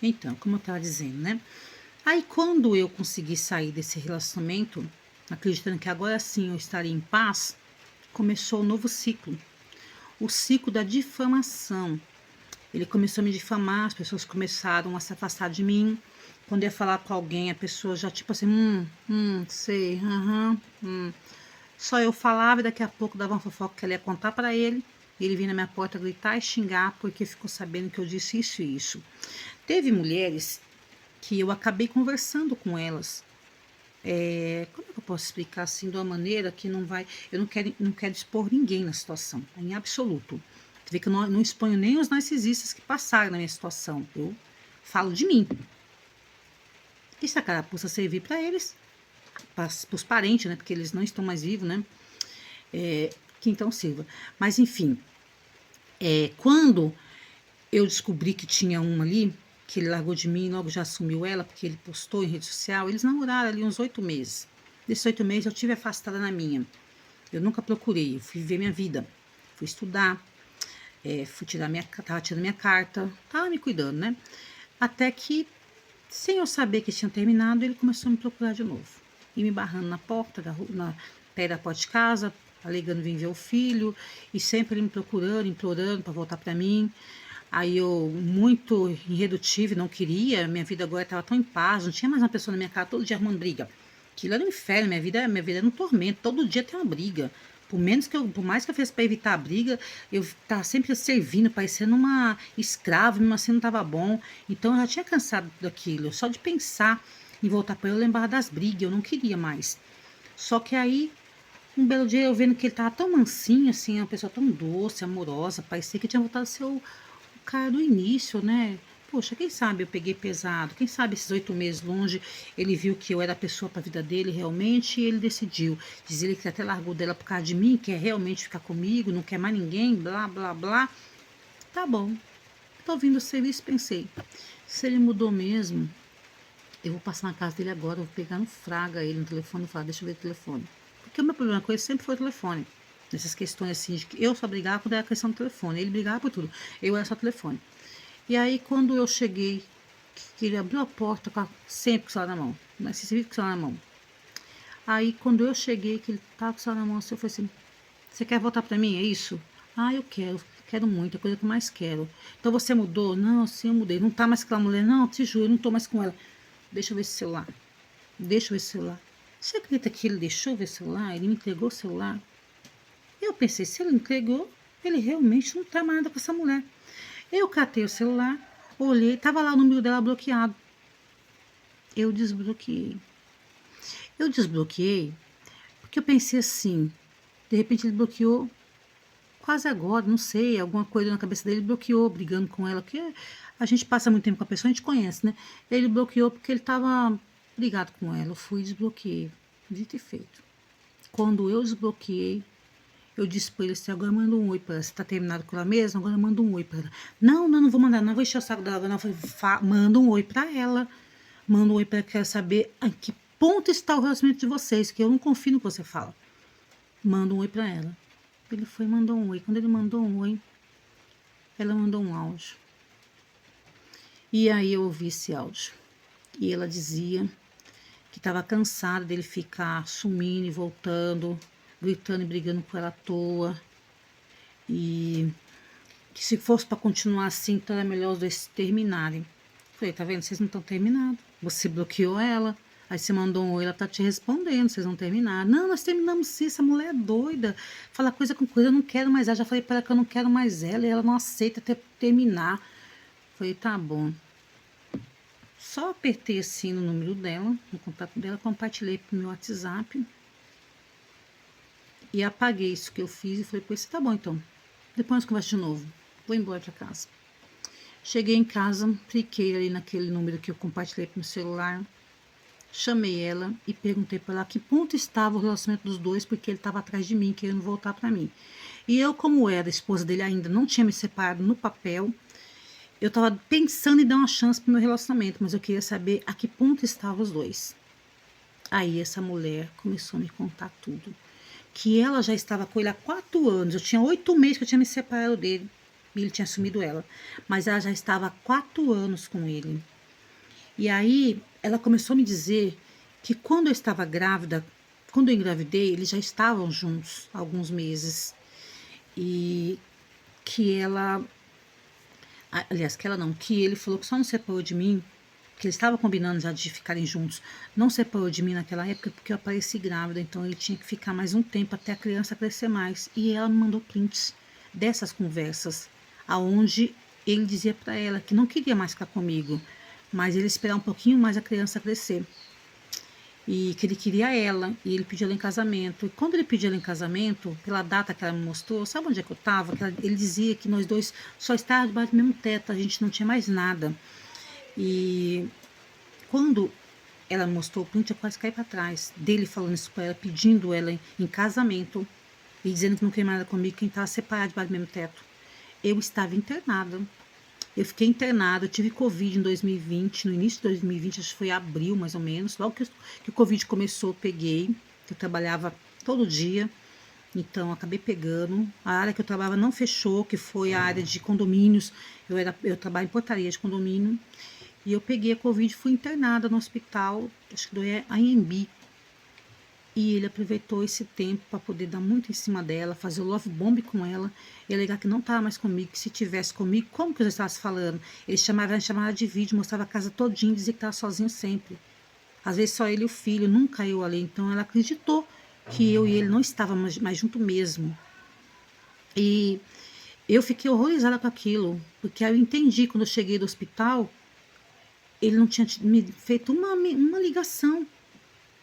Então, como eu estava dizendo, né? Aí, quando eu consegui sair desse relacionamento, acreditando que agora sim eu estaria em paz, começou um novo ciclo. O ciclo da difamação. Ele começou a me difamar, as pessoas começaram a se afastar de mim. Quando eu ia falar com alguém, a pessoa já tipo assim, sei, aham, Só eu falava e daqui a pouco dava uma fofoca que ela ia contar para ele. E ele vinha na minha porta gritar e xingar porque ficou sabendo que eu disse isso e isso. Teve mulheres que eu acabei conversando com elas. Como é que eu posso explicar assim de uma maneira que não vai. Eu não quero expor ninguém na situação, em absoluto. Você vê que eu não exponho nem os narcisistas que passaram na minha situação. Eu falo de mim. E se a carapuça servir para eles, para os parentes, né? Porque eles não estão mais vivos, né? Que então sirva. Mas enfim, quando eu descobri que tinha uma ali, que ele largou de mim e logo já assumiu ela, porque ele postou em rede social, eles namoraram ali uns 8 meses. Desses 8 meses eu tive afastada na minha. Eu nunca procurei, eu fui viver minha vida. Fui estudar, fui tirar tava tirando minha carta, tava me cuidando, né? Até que, sem eu saber que tinha terminado, ele começou a me procurar de novo. E me barrando na porta, perto da porta de casa, alegando vir ver o filho, e sempre ele me procurando, implorando para voltar para mim. Aí eu, muito irredutível, não queria, minha vida agora estava tão em paz, não tinha mais uma pessoa na minha casa todo dia arrumando briga. Aquilo era um inferno, minha vida era um tormento, todo dia tem uma briga. Por mais que eu fizesse para evitar a briga, eu estava sempre servindo, parecendo uma escrava, mesmo assim não estava bom. Então eu já tinha cansado daquilo, só de pensar em voltar para eu lembrar das brigas, eu não queria mais. Só que aí, um belo dia eu vendo que ele tava tão mansinho, assim, uma pessoa tão doce, amorosa, parecia que tinha voltado a ser o cara do início, né? Poxa, quem sabe eu peguei pesado, quem sabe esses 8 meses longe, ele viu que eu era a pessoa para a vida dele realmente e ele decidiu. Diz ele que até largou dela por causa de mim, quer realmente ficar comigo, não quer mais ninguém, blá, blá, blá. Tá bom, tô vindo o serviço, pensei. Se ele mudou mesmo, eu vou passar na casa dele agora, eu vou pegar no fraga ele no telefone e falar, deixa eu ver o telefone. Porque o meu problema com ele sempre foi o telefone. Nessas questões assim, de que eu só brigava quando era questão do telefone. Ele brigava por tudo. Eu era só telefone. E aí, quando eu cheguei, que ele abriu a porta sempre com o celular na mão. Mas você vive com o celular na mão. Aí, quando eu cheguei, que ele tava com o celular na mão, eu falei assim, você quer voltar pra mim, é isso? Ah, eu quero muito, é a coisa que eu mais quero. Então você mudou? Não, sim, eu mudei. Não tá mais com aquela mulher? Não, te juro, eu não tô mais com ela. Deixa eu ver esse celular. Deixa eu ver esse celular. Você acredita que ele deixou eu ver o celular? Ele me entregou o celular? Eu pensei, se ele entregou, ele realmente não tá mais nada com essa mulher. Eu catei o celular, olhei, tava lá o número dela bloqueado. Eu desbloqueei. Eu desbloqueei porque eu pensei assim, de repente ele bloqueou quase agora, não sei, alguma coisa na cabeça dele bloqueou, brigando com ela, porque a gente passa muito tempo com a pessoa, a gente conhece, né? Ele bloqueou porque ele tava brigado com ela. Eu fui e desbloqueei. Dito e feito. Quando eu desbloqueei, eu disse pra ele assim, agora manda um oi pra ela. Você tá terminado com ela mesmo? Agora manda um oi pra ela. Não, não, não vou mandar, não vou encher o saco dela. Não, eu falei, manda um oi pra ela. Manda um oi pra ela, quero saber em que ponto está o relacionamento de vocês, que eu não confio no que você fala. Manda um oi pra ela. Ele foi e mandou um oi. Quando ele mandou um oi, ela mandou um áudio. E aí eu ouvi esse áudio. E ela dizia que estava cansada dele ficar sumindo e voltando, gritando e brigando com ela à toa. E que se fosse para continuar assim, então era melhor os dois se terminarem. Falei, tá vendo? Vocês não estão terminados. Você bloqueou ela. Aí você mandou um oi, ela tá te respondendo, vocês não terminaram. Não, nós terminamos sim, essa mulher é doida. Fala coisa com coisa, eu não quero mais ela. Já falei para ela que eu não quero mais ela e ela não aceita terminar. Falei, tá bom. Só apertei assim no número dela, no contato dela, compartilhei pro meu WhatsApp e apaguei isso que eu fiz e falei, pois tá bom então. Depois nós conversamos de novo. Vou embora pra casa. Cheguei em casa, cliquei ali naquele número que eu compartilhei pro meu celular, chamei ela e perguntei para ela a que ponto estava o relacionamento dos dois, porque ele estava atrás de mim, querendo voltar para mim. E eu, como era esposa dele ainda, não tinha me separado no papel, eu estava pensando em dar uma chance pro meu relacionamento, mas eu queria saber a que ponto estavam os dois. Aí essa mulher começou a me contar tudo. Que ela já estava com ele há 4 anos. Eu tinha 8 meses que eu tinha me separado dele. e ele tinha assumido ela. Mas ela já estava há 4 anos com ele. E aí ela começou a me dizer que quando eu estava grávida, quando eu engravidei, eles já estavam juntos há alguns meses. E que ela, aliás, que ela não, que ele falou que só não separou de mim, que eles estavam combinando já de ficarem juntos, não separou de mim naquela época porque eu apareci grávida, então ele tinha que ficar mais um tempo até a criança crescer mais. E ela me mandou prints dessas conversas, aonde ele dizia para ela que não queria mais ficar comigo, mas ele esperar um pouquinho mais a criança crescer. E que ele queria ela, e ele pediu ela em casamento. E quando ele pediu ela em casamento, pela data que ela me mostrou, sabe onde é que eu estava? Ele dizia que nós dois só estávamos debaixo do mesmo teto, a gente não tinha mais nada. E quando ela mostrou o print, eu quase caí para trás dele falando isso para ela, pedindo ela em casamento e dizendo que não queria mais nada comigo, quem estava separado debaixo do mesmo teto. Eu estava internada. Eu fiquei internada, eu tive Covid em 2020, no início de 2020, acho que foi abril mais ou menos, logo que o Covid começou, eu peguei, eu trabalhava todo dia, então acabei pegando. A área que eu trabalhava não fechou, que foi a área de condomínios, eu trabalho em portaria de condomínio, e eu peguei a Covid, fui internada no hospital, acho que do AMB, e ele aproveitou esse tempo para poder dar muito em cima dela, fazer o love bomb com ela, e alegar que não estava mais comigo, que se tivesse comigo, como que eu já estava falando? Ele chamava de vídeo, mostrava a casa todinha, dizia que estava sozinho sempre. Às vezes só ele e o filho, nunca eu ali. Então ela acreditou que eu e ele não estávamos mais junto mesmo. E eu fiquei horrorizada com aquilo, porque aí eu entendi quando eu cheguei do hospital, ele não tinha me feito uma ligação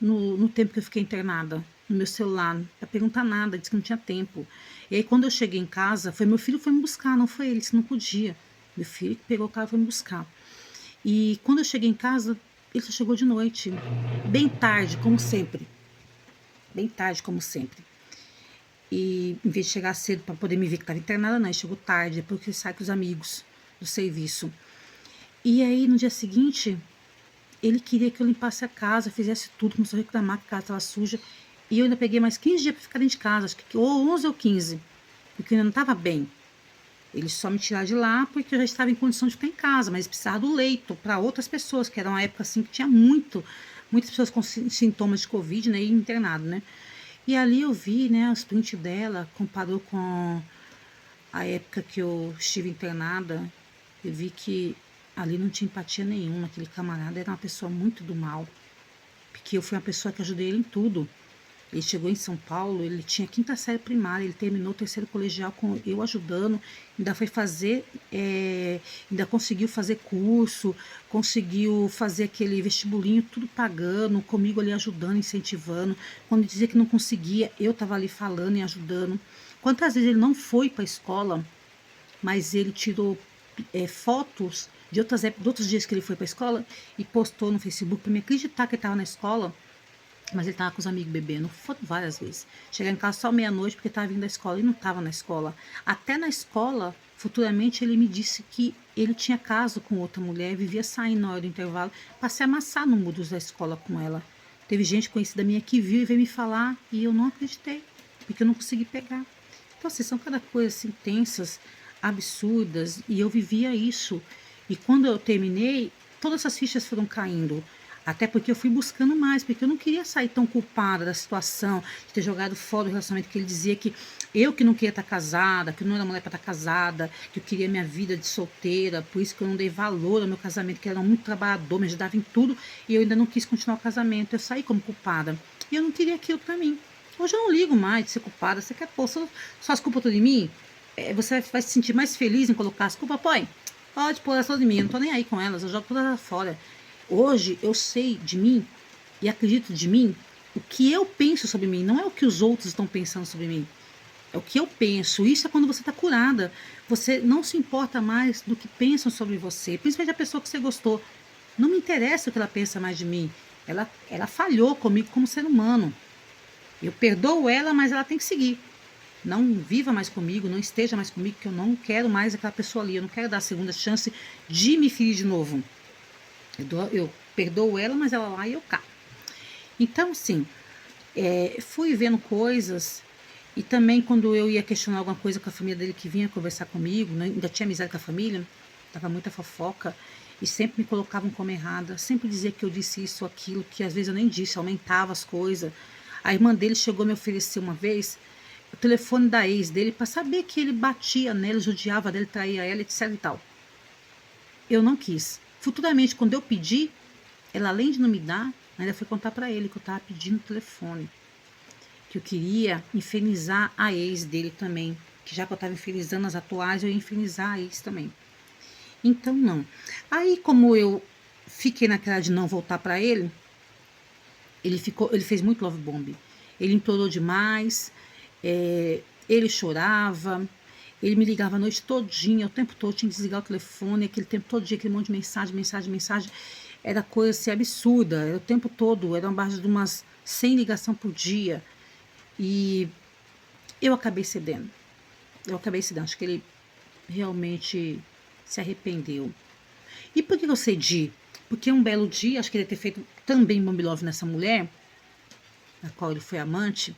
no tempo que eu fiquei internada, no meu celular, para perguntar nada, disse que não tinha tempo. E aí quando eu cheguei em casa, foi meu filho que foi me buscar, não foi ele, disse que não podia. Meu filho que pegou o carro e foi me buscar. E quando eu cheguei em casa, ele só chegou de noite, bem tarde, como sempre. Bem tarde, como sempre. E em vez de chegar cedo para poder me ver que estava internada, não, ele chegou tarde, depois que ele sai com os amigos do serviço. E aí no dia seguinte, ele queria que eu limpasse a casa, fizesse tudo, começou a reclamar que a casa estava suja. E eu ainda peguei mais 15 dias para ficar dentro de casa, acho que ou 11 ou 15, porque eu ainda não estava bem. Eles só me tiraram de lá porque eu já estava em condição de ficar em casa, mas precisava do leito para outras pessoas, que era uma época assim que tinha muitas pessoas com sintomas de Covid, né, e internado, né. E ali eu vi, né, os prints dela, comparou com a época que eu estive internada, eu vi que ali não tinha empatia nenhuma, aquele camarada era uma pessoa muito do mal, porque eu fui uma pessoa que ajudei ele em tudo. Ele chegou em São Paulo, ele tinha 5ª série primária, ele terminou o 3º colegial com eu ajudando, ainda foi fazer, ainda conseguiu fazer curso, conseguiu fazer aquele vestibulinho, tudo pagando, comigo ali ajudando, incentivando. Quando dizia que não conseguia, eu estava ali falando e ajudando. Quantas vezes ele não foi para a escola, mas ele tirou fotos de outros dias que ele foi para a escola e postou no Facebook para me acreditar que ele estava na escola. Mas ele estava com os amigos bebendo, foram várias vezes. Chegar em casa só meia-noite porque estava vindo da escola e não estava na escola. Até na escola, futuramente, ele me disse que ele tinha caso com outra mulher, vivia saindo na hora do intervalo para se amassar no muro da escola com ela. Teve gente conhecida minha que viu e veio me falar e eu não acreditei, porque eu não consegui pegar. Então, assim, são cada coisa assim, tensas, absurdas, e eu vivia isso. E quando eu terminei, todas essas fichas foram caindo. Até porque eu fui buscando mais, porque eu não queria sair tão culpada da situação, de ter jogado fora o relacionamento, que ele dizia que eu que não queria estar casada, que eu não era mulher para estar casada, que eu queria minha vida de solteira, por isso que eu não dei valor ao meu casamento, que ele era muito trabalhador, me ajudava em tudo, e eu ainda não quis continuar o casamento, eu saí como culpada. E eu não queria aquilo para mim. Hoje eu não ligo mais de ser culpada, você quer pôr só as culpas todas em mim? Você vai se sentir mais feliz em colocar as culpas? Põe, pode pôr as todas em mim, eu não tô nem aí com elas, eu jogo todas fora. Hoje eu sei de mim e acredito de mim o que eu penso sobre mim, não é o que os outros estão pensando sobre mim. É o que eu penso. Isso é quando você está curada. Você não se importa mais do que pensam sobre você, principalmente a pessoa que você gostou. Não me interessa o que ela pensa mais de mim. Ela falhou comigo como ser humano. Eu perdoo ela, mas ela tem que seguir. Não viva mais comigo, não esteja mais comigo, que eu não quero mais aquela pessoa ali. Eu não quero dar a segunda chance de me ferir de novo. Eu perdoo ela, mas ela lá e eu cá. Então, assim, fui vendo coisas E também quando eu ia questionar alguma coisa com a família dele que vinha conversar comigo, né, ainda tinha amizade com a família, tava muita fofoca, e sempre me colocavam como errada, sempre dizia que eu disse isso ou aquilo, que às vezes eu nem disse, aumentava as coisas. A irmã dele chegou a me oferecer uma vez o telefone da ex dele para saber que ele batia nela, judiava dele, traía ela, etc e tal. Eu não quis. Futuramente, quando eu pedi, ela além de não me dar, ainda foi contar para ele que eu estava pedindo o telefone, que eu queria infernizar a ex dele também, que já que eu estava infernizando as atuais, eu ia infernizar a ex também. Então, não. Aí, como eu fiquei naquela de não voltar para ele, ele fez muito love bomb. Ele implorou demais, ele chorava, ele me ligava a noite todinha, o tempo todo, tinha que desligar o telefone, aquele tempo todo dia, aquele monte de mensagem. Era coisa assim, absurda, era o tempo todo, era uma base de umas 100 ligações por dia. E eu acabei cedendo. Acho que ele realmente se arrependeu. E por que eu cedi? Porque um belo dia, acho que ele ia ter feito também Bomb Love nessa mulher, na qual ele foi amante,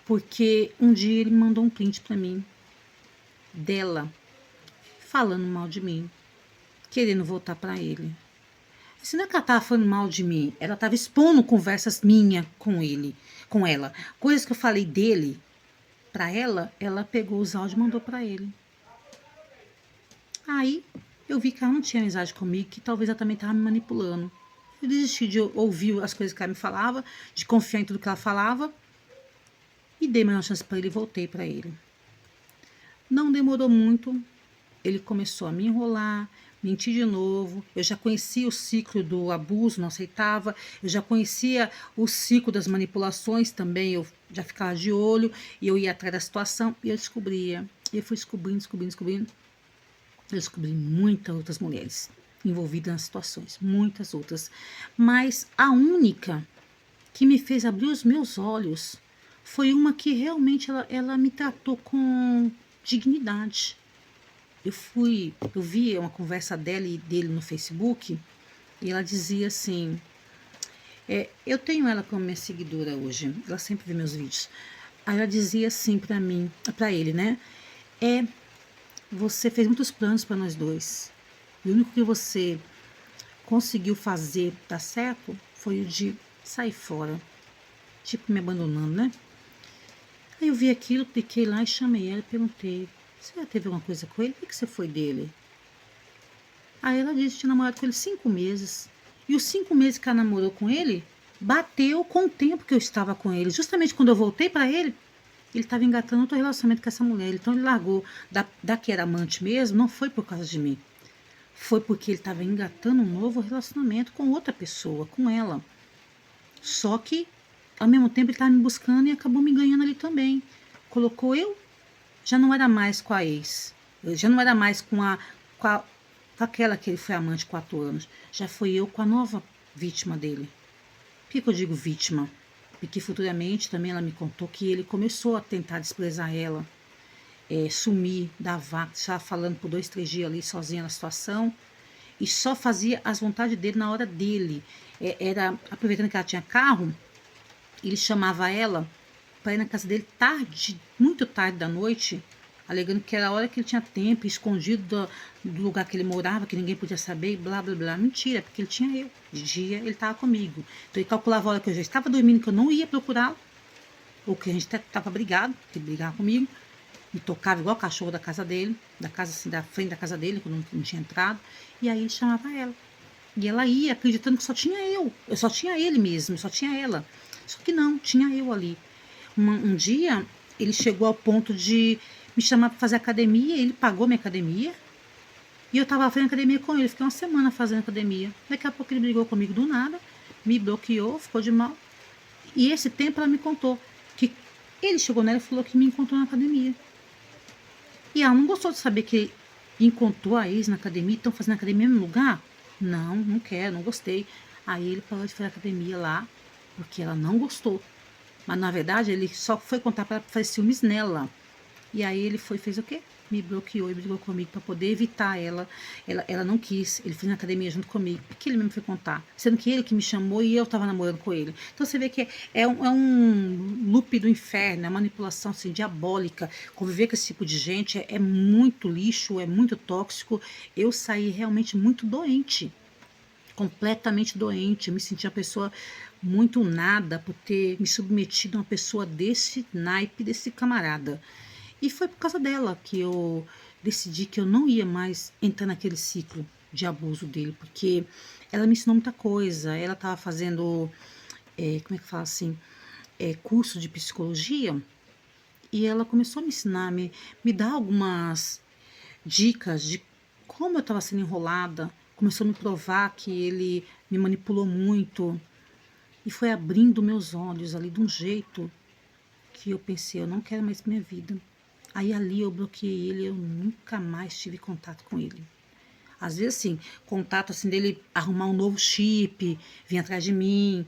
porque um dia ele mandou um print pra mim, dela, falando mal de mim, querendo voltar pra ele. Se não é que ela tava falando mal de mim, ela tava expondo conversas minhas com ela. Coisas que eu falei dele pra ela, ela pegou os áudios e mandou pra ele. Aí eu vi que ela não tinha amizade comigo, que talvez ela também tava me manipulando. Eu desisti de ouvir as coisas que ela me falava, de confiar em tudo que ela falava, e dei mais uma chance pra ele e voltei pra ele. Não demorou muito, ele começou a me enrolar, mentir de novo. Eu já conhecia o ciclo do abuso, não aceitava. Eu já conhecia o ciclo das manipulações também. Eu já ficava de olho e eu ia atrás da situação e eu descobria. Eu fui descobrindo. Eu descobri muitas outras mulheres envolvidas nas situações, muitas outras. Mas a única que me fez abrir os meus olhos foi uma que realmente ela me tratou com dignidade. Eu vi uma conversa dela e dele no Facebook, e ela dizia assim, eu tenho ela como minha seguidora hoje, ela sempre vê meus vídeos. Aí ela dizia assim pra mim, pra ele, né? Você fez muitos planos para nós dois. E o único que você conseguiu fazer dar certo foi o de sair fora, tipo me abandonando, né? Aí eu vi aquilo, cliquei lá e chamei ela e perguntei, você já teve alguma coisa com ele? Por que você foi dele? Aí ela disse que tinha namorado com ele 5 meses. E os 5 meses que ela namorou com ele, bateu com o tempo que eu estava com ele. Justamente quando eu voltei para ele estava engatando outro relacionamento com essa mulher. Então ele largou da que era amante mesmo, não foi por causa de mim. Foi porque ele estava engatando um novo relacionamento com outra pessoa, com ela. Só que, ao mesmo tempo, ele estava me buscando e acabou me ganhando ali também. Colocou eu, já não era mais com a ex. Eu já não era mais com aquela que ele foi amante 4 anos. Já foi eu com a nova vítima dele. Por que eu digo vítima? Porque futuramente também ela me contou que ele começou a tentar desprezar ela, sumir da vaca, estava falando por 2, 3 dias ali sozinha na situação, e só fazia as vontades dele na hora dele. Era aproveitando que ela tinha carro, ele chamava ela para ir na casa dele tarde, muito tarde da noite, alegando que era a hora que ele tinha tempo, escondido do lugar que ele morava, que ninguém podia saber, e blá, blá, blá. Mentira, porque ele tinha eu. De dia ele estava comigo. Então ele calculava a hora que eu já estava dormindo, que eu não ia procurá-lo, ou que a gente estava brigado, que ele brigava comigo, me tocava igual cachorro da casa dele, da casa assim, da frente da casa dele, quando não tinha entrado, e aí ele chamava ela. E ela ia acreditando que só tinha eu só tinha ele mesmo, só tinha ela. Só que não, tinha eu ali. Um dia ele chegou ao ponto de me chamar para fazer academia, ele pagou minha academia, e eu tava fazendo academia com ele, fiquei uma semana fazendo academia. Daqui a pouco ele brigou comigo do nada, me bloqueou, ficou de mal. E esse tempo ela me contou que ele chegou nela e falou que me encontrou na academia. E ela não gostou de saber que encontrou a ex na academia, estão fazendo academia no mesmo lugar? Não, não quero, não gostei. Aí ele parou de fazer academia lá, porque ela não gostou. Mas na verdade ele só foi contar para ela fazer ciúmes nela. E aí ele fez o quê? me bloqueou e brigou comigo para poder evitar ela não quis, ele foi na academia junto comigo, porque ele mesmo foi contar, sendo que ele que me chamou e eu estava namorando com ele. Então você vê que é um loop do inferno, é manipulação assim, diabólica. Conviver com esse tipo de gente é muito lixo, é muito tóxico. Eu saí realmente muito doente, completamente doente. Eu me senti uma pessoa muito nada por ter me submetido a uma pessoa desse naipe, desse camarada. E foi por causa dela que eu decidi que eu não ia mais entrar naquele ciclo de abuso dele, porque ela me ensinou muita coisa. Ela estava fazendo, como é que fala assim, curso de psicologia, e ela começou a me ensinar, me dar algumas dicas de como eu estava sendo enrolada. Começou a me provar que ele me manipulou muito, e foi abrindo meus olhos ali de um jeito que eu pensei, eu não quero mais minha vida. Aí ali eu bloqueei ele, eu nunca mais tive contato com ele. Às vezes assim, contato assim dele arrumar um novo chip, vir atrás de mim,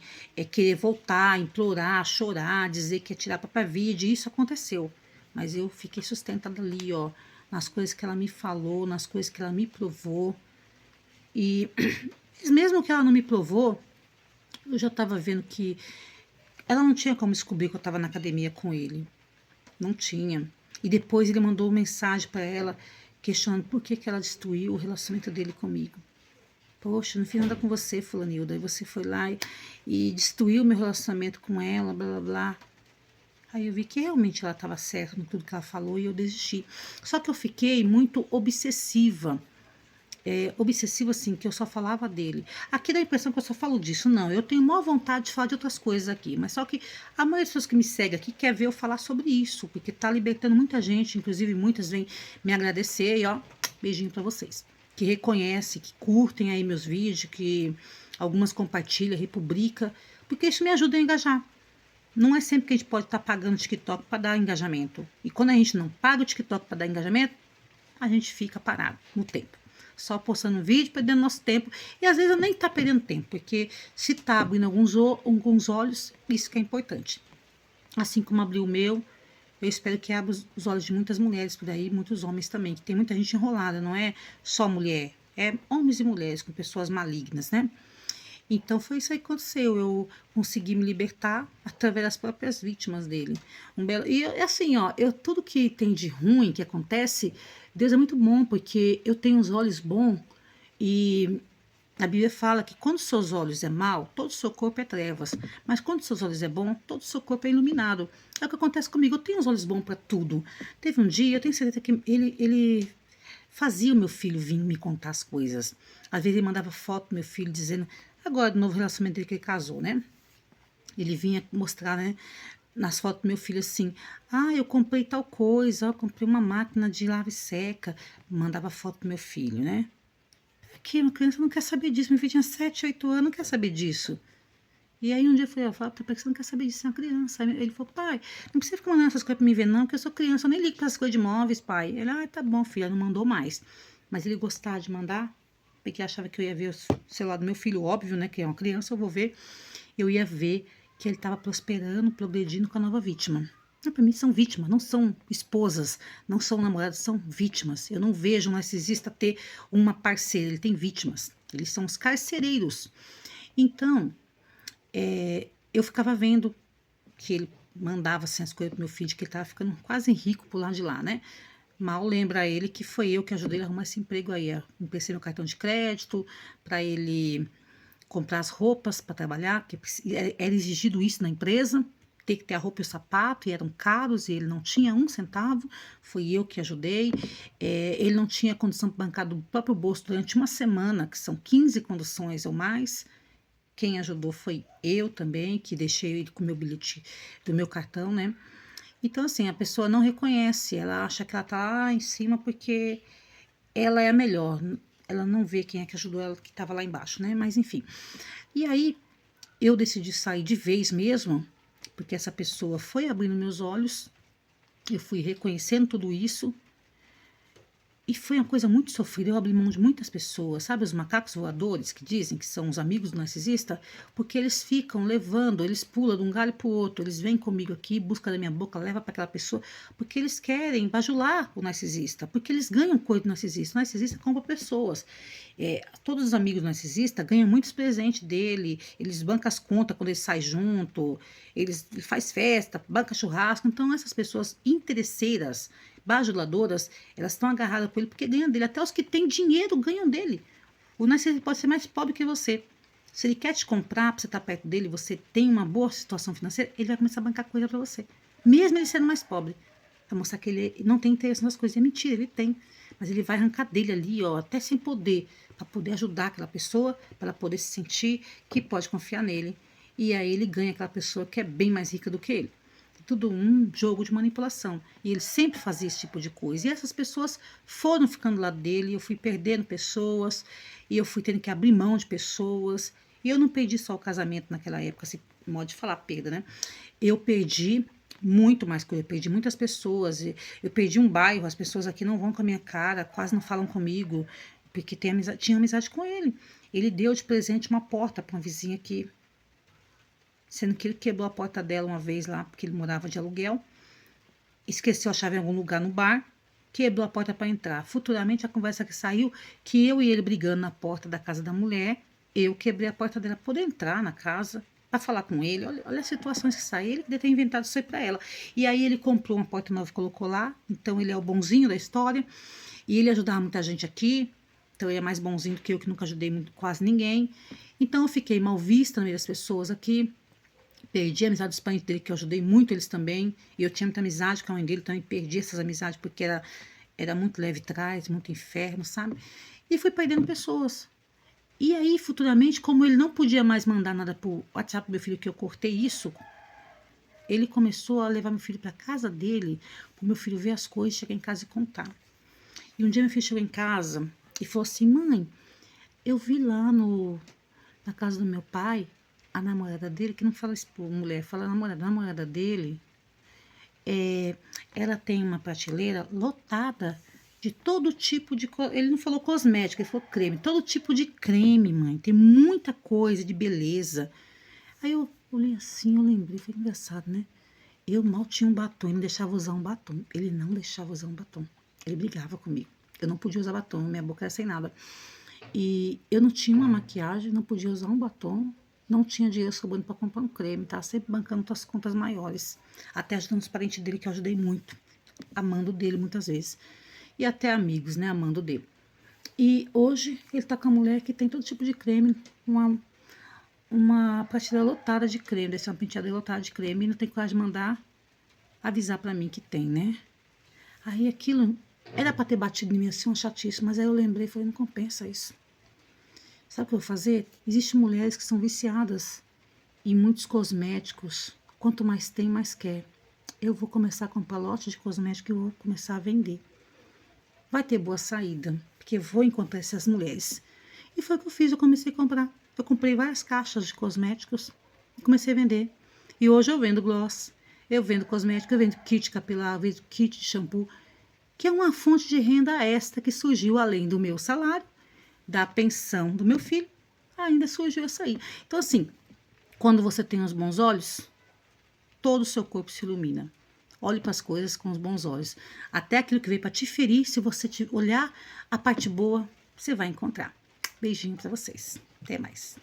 querer voltar, implorar, chorar, dizer que ia tirar para vídeo, isso aconteceu. Mas eu fiquei sustentada ali, ó, nas coisas que ela me falou, nas coisas que ela me provou. E mesmo que ela não me provou, eu já estava vendo que ela não tinha como descobrir que eu estava na academia com ele. Não tinha. E depois ele mandou mensagem para ela questionando por que ela destruiu o relacionamento dele comigo. Poxa, não fiz nada com você, fulanilda. Aí você foi lá e destruiu meu relacionamento com ela, blá blá blá. Aí eu vi que realmente ela estava certa no tudo que ela falou e eu desisti. Só que eu fiquei muito obsessiva. Obsessiva assim, que eu só falava dele. Aqui dá a impressão que eu só falo disso. Não, eu tenho maior vontade de falar de outras coisas aqui, mas só que a maioria das pessoas que me segue aqui quer ver eu falar sobre isso, porque tá libertando muita gente, inclusive muitas vêm me agradecer e ó, beijinho pra vocês, que reconhecem, que curtem aí meus vídeos, que algumas compartilham, republica, porque isso me ajuda a engajar. Não é sempre que a gente pode estar pagando o TikTok para dar engajamento. E quando a gente não paga o TikTok para dar engajamento, a gente fica parado no tempo. Só postando vídeo, perdendo nosso tempo. E às vezes eu nem tá perdendo tempo, porque se tá abrindo alguns olhos, isso que é importante. Assim como abriu o meu, eu espero que abra os olhos de muitas mulheres por aí, muitos homens também, que tem muita gente enrolada, não é só mulher, é homens e mulheres com pessoas malignas, né? Então foi isso aí que aconteceu. Eu consegui me libertar através das próprias vítimas dele. E assim, ó, tudo que tem de ruim que acontece, Deus é muito bom, porque eu tenho os olhos bons e a Bíblia fala que quando seus olhos é mal, todo o seu corpo é trevas. Mas quando seus olhos é bom, todo o seu corpo é iluminado. É o que acontece comigo. Eu tenho os olhos bons para tudo. Teve um dia, eu tenho certeza que ele fazia o meu filho vir me contar as coisas. Às vezes ele mandava foto do meu filho dizendo, agora do novo relacionamento dele que ele casou, né? Ele vinha mostrar, né, nas fotos do meu filho assim, eu comprei tal coisa, eu comprei uma máquina de lava e seca, mandava foto do meu filho, né? Que uma criança não quer saber disso, meu filho tinha 7, 8 anos, não quer saber disso. E aí um dia eu falei, tá porque você não quer saber disso, é uma criança. Aí ele falou, pai, não precisa ficar mandando essas coisas pra mim ver não, porque eu sou criança, eu nem ligo pra essas coisas de móveis, pai. Ele, tá bom, filha, não mandou mais. Mas ele gostava de mandar, porque achava que eu ia ver o celular do meu filho, óbvio, né, que é uma criança, eu vou ver, eu ia ver que ele estava prosperando, progredindo com a nova vítima. Para mim são vítimas, não são esposas, não são namoradas, são vítimas. Eu não vejo um narcisista ter uma parceira, ele tem vítimas. Eles são os carcereiros. Então, eu ficava vendo que ele mandava assim, as coisas pro meu filho, que ele estava ficando quase rico por lá de lá, né? Mal lembra ele que foi eu que ajudei ele a arrumar esse emprego aí. Eu emprestei meu cartão de crédito para ele comprar as roupas para trabalhar, porque era exigido isso na empresa, ter que ter a roupa e o sapato, e eram caros, e ele não tinha um centavo, foi eu que ajudei. Ele não tinha condição de bancar do próprio bolso durante uma semana, que são 15 conduções ou mais. Quem ajudou foi eu também, que deixei ele com o meu bilhete do meu cartão, né? Então, assim, a pessoa não reconhece, ela acha que ela tá lá em cima porque ela é a melhor. Ela não vê quem é que ajudou ela, que estava lá embaixo, né? Mas, enfim. E aí, eu decidi sair de vez mesmo, porque essa pessoa foi abrindo meus olhos, eu fui reconhecendo tudo isso, E foi uma coisa muito sofrida, eu abri mão de muitas pessoas, sabe os macacos voadores que dizem que são os amigos do narcisista? Porque eles ficam levando, eles pulam de um galho para o outro, eles vêm comigo aqui, busca da minha boca, leva para aquela pessoa, porque eles querem bajular o narcisista, porque eles ganham coisa do narcisista. O narcisista compra pessoas. Todos os amigos do narcisista ganham muitos presentes dele, eles bancam as contas quando eles saem junto, ele faz festa, banca churrasco. Então essas pessoas interesseiras, bajuladoras, elas estão agarradas com ele porque ganham dele. Até os que têm dinheiro ganham dele. O narcisista pode ser mais pobre que você. Se ele quer te comprar para você estar perto dele, você tem uma boa situação financeira, ele vai começar a bancar coisa para você. Mesmo ele sendo mais pobre. Para mostrar que ele não tem interesse nas coisas. É mentira, ele tem. Mas ele vai arrancar dele ali, ó, até sem poder, para poder ajudar aquela pessoa, para ela poder se sentir que pode confiar nele. E aí ele ganha aquela pessoa que é bem mais rica do que ele. Tudo um jogo de manipulação. E ele sempre fazia esse tipo de coisa. E essas pessoas foram ficando do lado dele, eu fui perdendo pessoas, e eu fui tendo que abrir mão de pessoas. E eu não perdi só o casamento naquela época, se modo de falar perda, né? Eu perdi muito mais coisa, eu perdi muitas pessoas, eu perdi um bairro, as pessoas aqui não vão com a minha cara, quase não falam comigo, porque tinha amizade com ele. Ele deu de presente uma porta para uma vizinha aqui, sendo que ele quebrou a porta dela uma vez lá, porque ele morava de aluguel, esqueceu a chave em algum lugar no bar, quebrou a porta para entrar. Futuramente a conversa que saiu, que eu e ele brigando na porta da casa da mulher, eu quebrei a porta dela para poder entrar na casa, para falar com ele. Olha as situações que saem, ele que deve ter inventado isso aí para ela. E aí ele comprou uma porta nova e colocou lá, então ele é o bonzinho da história, e ele ajudava muita gente aqui, então ele é mais bonzinho do que eu, que nunca ajudei quase ninguém. Então eu fiquei mal vista no meio das pessoas aqui, perdi a amizade dos pais dele, que eu ajudei muito eles também, e eu tinha muita amizade com a mãe dele, também perdi essas amizades, porque era muito leve trás, muito inferno, sabe? E fui perdendo pessoas. E aí, futuramente, como ele não podia mais mandar nada pro WhatsApp do meu filho, que eu cortei isso, ele começou a levar meu filho para casa dele, para o meu filho ver as coisas, chegar em casa e contar. E um dia meu filho chegou em casa e falou assim: mãe, eu vi lá na casa do meu pai, a namorada dele, que não fala isso por mulher, fala namorada, a namorada dele, ela tem uma prateleira lotada de todo tipo de... Ele não falou cosmético, ele falou creme. Todo tipo de creme, mãe. Tem muita coisa de beleza. Aí eu olhei assim, eu lembrei, foi engraçado, né? Eu mal tinha um batom, ele não deixava usar um batom. Ele não deixava usar um batom. Ele brigava comigo. Eu não podia usar batom, minha boca era sem nada. E eu não tinha uma maquiagem, não podia usar um batom. Não tinha dinheiro sobrando para comprar um creme, tá? Sempre bancando outras contas maiores. Até ajudando os parentes dele, que eu ajudei muito. Amando dele muitas vezes. E até amigos, né, amando dele. E hoje ele tá com a mulher que tem todo tipo de creme, uma prateleira lotada de creme, desse uma penteadeira lotada de creme, e não tem coragem de mandar avisar pra mim que tem, né? Aí aquilo era pra ter batido em mim assim, uma chatice, mas aí eu lembrei e falei, não compensa isso. Sabe o que eu vou fazer? Existem mulheres que são viciadas em muitos cosméticos, quanto mais tem, mais quer. Eu vou começar a comprar lote de cosméticos e vou começar a vender. Vai ter boa saída, porque eu vou encontrar essas mulheres. E foi o que eu fiz, eu comecei a comprar. Eu comprei várias caixas de cosméticos e comecei a vender. E hoje eu vendo gloss, eu vendo cosmético, eu vendo kit capilar, eu vendo kit de shampoo, que é uma fonte de renda extra que surgiu além do meu salário, da pensão do meu filho, ainda surgiu essa aí. Então assim, quando você tem os bons olhos, todo o seu corpo se ilumina. Olhe para as coisas com os bons olhos. Até aquilo que veio para te ferir, se você olhar a parte boa, você vai encontrar. Beijinho para vocês. Até mais.